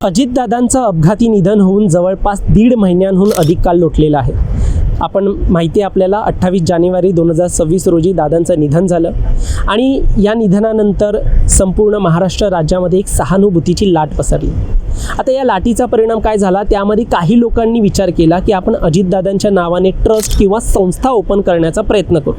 अजितदादांचं अपघाती निधन होऊन जवळपास 1.5 महिन्यांहून अधिक काळ लोटलेला आहे। आपण माहिती आहे आपल्याला 28 जानेवारी 2026 रोजी दादांचं निधन झालं आणि या निधनानंतर संपूर्ण महाराष्ट्र राज्यामध्ये एक सहानुभूतीची लाट पसरली। आता या लाटीचा परिणाम काय झाला, त्यामध्ये काही लोकांनी विचार केला की आपण अजितदादांच्या नावाने ट्रस्ट किंवा संस्था ओपन करण्याचा प्रयत्न करू।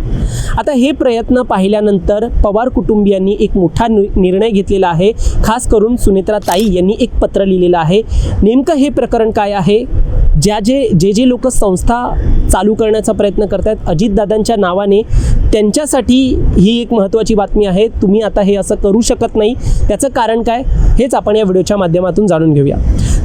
आता हे प्रयत्न पाहिल्यानंतर पवार कुटुंबियांनी एक मोठा निर्णय घेतलेला आहे। खास करून सुनेत्रा ताई यांनी एक पत्र लिहिलेलं आहे। नेमकं हे प्रकरण काय आहे, जे लोक संस्था चालू करण्याचा प्रयत्न करतात अजितदादांच्या नावाने, त्यांच्यासाठी ही एक महत्त्वाची बातमी आहे। तुम्ही आता हे असं करू शकत नाही, त्याचं कारण काय हेच आपण या व्हिडिओच्या माध्यमातून जाणून घेऊया।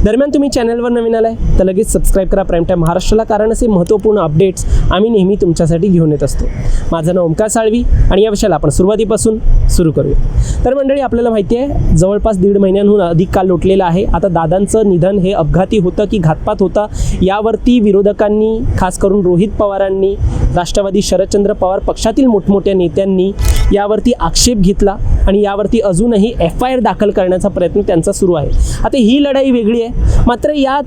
दरम्यान तुम्ही चॅनलवर नवीन आलाय तर लगेच सबस्क्राईब करा प्राईम टाईम महाराष्ट्राला, कारण असे महत्त्वपूर्ण अपडेट्स आम्ही नेहमी तुमच्यासाठी घेऊन येत असतो। माझं नाव ओमकार साळवी आणि या विषयाला आपण सुरुवातीपासून सुरू करूया। तर मंडळी, आपल्याला माहिती आहे जवळपास 1.5 महिन्यांहून अधिक काळ लोटलेला आहे। आता दादांचं निधन हे अपघाती होतं की घातपात होतं, यावरती विरोधकांनी, खास करून रोहित पवारांनी, राष्ट्रवादी शरदचंद्र पवार पक्षातील मोठमोठ्या नेत्यांनी यावरती आक्षेप घेतला आणि यावरती अजूनही FIR दाखल करण्याचा प्रयत्न त्यांचा सुरू आहे। आता ही लढाई वेगळी आहे, मात्र या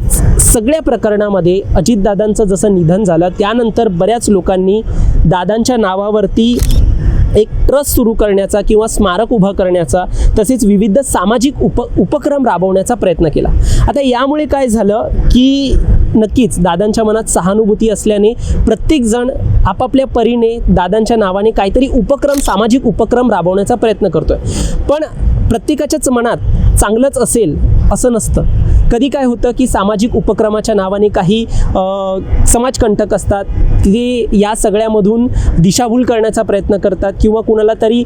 सगळ्या प्रकरणामध्ये अजितदादांचं जसं निधन झालं त्यानंतर बऱ्याच लोकांनी दादांच्या नावावरती एक ट्रस्ट सुरू करण्याचा किंवा स्मारक उभा करण्याचा, तसेच विविध सामाजिक उपक्रम राबवण्याचा प्रयत्न केला। आता यामुळे काय झालं की नक्कीच दादांच्या मनात सहानुभूती असल्याने प्रत्येकजण आपापल्या परीने दादांच्या नावाने काहीतरी सामाजिक उपक्रम राबवण्याचा प्रयत्न करतोय। पण प्रत्येकाच्याच मनात चांगलंच असेल असं नसतं। कधी काय होतं की सामाजिक उपक्रमाच्या नावाने काही समाजकंटक असतात, ते या सगळ्यामधून दिशाभूल करण्याचा प्रयत्न करतात किंवा कुणाला तरी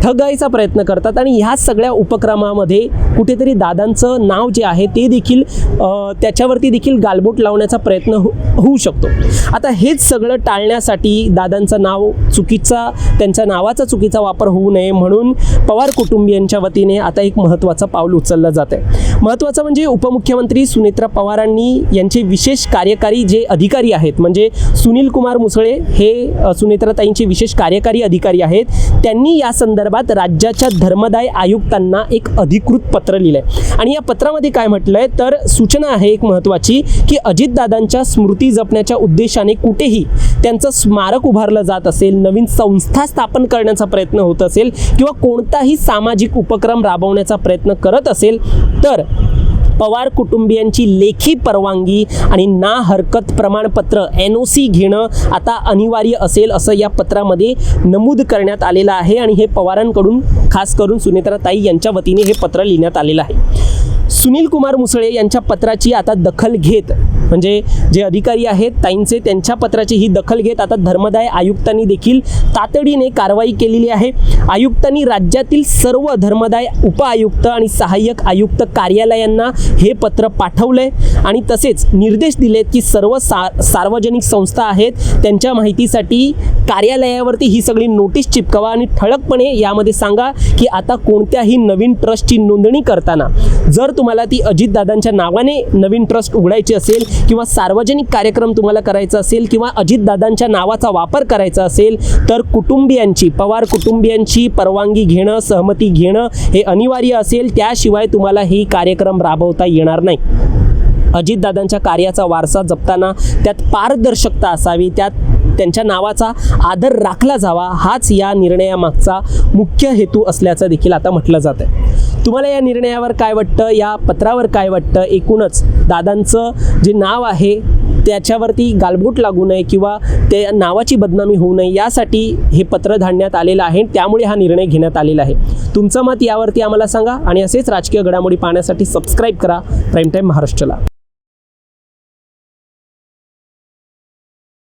ठगायचा प्रयत्न करतात आणि ह्या सगळ्या उपक्रमामध्ये कुठेतरी दादांचं नाव जे आहे ते देखील त्याच्यावरती देखील गालबोट लावण्याचा प्रयत्न होऊ शकतो। आता हेच सगळं टाळण्यासाठी दादांचं नाव त्यांच्या नावाचा चुकीचा वापर होऊ नये म्हणून पवार कुटुंबियांच्या वतीने आता एक महत्त्वाचं पाऊल उचललं जात आहे। महत्त्वाचं म्हणजे उपमुख्यमंत्री सुनेत्रा पवारांनी यांचे विशेष कार्यकारी जे अधिकारी आहेत, म्हणजे सुनील कुमार मुसळे हे सुनेत्राताईंचे विशेष कार्यकारी अधिकारी आहेत, त्यांनी या संदर्भात राज्याच्या धर्मदाय आयुक्तांना एक अधिकृत पत्र लिहिलंय आणि या पत्रामध्ये काय म्हटलंय तर सूचना आहे एक महत्त्वाची की अजितदादांच्या स्मृती जपण्याच्या उद्देशाने कुठेही त्यांचं स्मारक उभारलं जात असेल, नवीन संस्था स्थापन करण्याचा प्रयत्न होत असेल किंवा कोणताही सामाजिक उपक्रम राबवण्याचा प्रयत्न करत असेल तर पवार कुटुंबियांची लेखी परवानगी आणि ना हरकत प्रमाणपत्र NOC घेणं आता अनिवार्य असेल असं या पत्रामध्ये नमूद करण्यात आलेलं आहे आणि हे पवारांकडून खास करून सुनेत्रा ताई यांच्या वतीने हे पत्र लिहिण्यात आलेलं आहे। सुनील कुमार मुसळे यांच्या पत्राची आता दखल घेत, म्हणजे जे अधिकारी आहेत ताईंचे, त्यांच्या पत्राची ही दखल घेत आता धर्मदाय आयुक्तांनी देखील तातडीने कारवाई केलेली आहे। आयुक्तांनी राज्यातील सर्व धर्मदाय उपआयुक्त आणि सहाय्यक आयुक्त कार्यालयांना हे पत्र पाठवलंय आणि तसेच निर्देश दिलेत की सर्व सार्वजनिक संस्था आहेत त्यांच्या माहितीसाठी कार्यालयावरती ही सगळी नोटीस चिपकावा आणि ठळकपणे यामध्ये सांगा की आता कोणत्याही नवीन ट्रस्टची नोंदणी करताना जर तुम्हाला ती अजितदादांच्या नावाने नवीन ट्रस्ट उघडायची असेल किंवा सार्वजनिक कार्यक्रम तुम्हाला करायचा असेल किंवा अजितदादांच्या नावाचा वापर करायचा असेल तर पवार कुटुंबियांची परवानगी घेणं, सहमती घेणं हे अनिवार्य असेल, त्याशिवाय तुम्हाला ही कार्यक्रम राबवता येणार नाही। अजितदादांच्या कार्याचा वारसा जपताना त्यात पारदर्शकता असावी, त्यांच्या नावाचा आदर राखला जावा, हाच या निर्णयामागचा मुख्य हेतू असल्याचं देखील आता म्हटलं जात आहे। तुम्हाला या निर्णयावर काय वाटतं, या पत्रावर काय वाटतं? एकूणच दादांचं जे नाव आहे त्याच्यावरती गालबोट लागू नये किंवा त्या नावाची बदनामी होऊ नये यासाठी हे पत्र धाडण्यात आलेलं आहे, त्यामुळे हा निर्णय घेण्यात आलेला आहे। तुमचं मत यावरती आम्हाला सांगा आणि असेच राजकीय घडामोडी पाहण्यासाठी सबस्क्राईब करा प्राईम टाईम महाराष्ट्राला।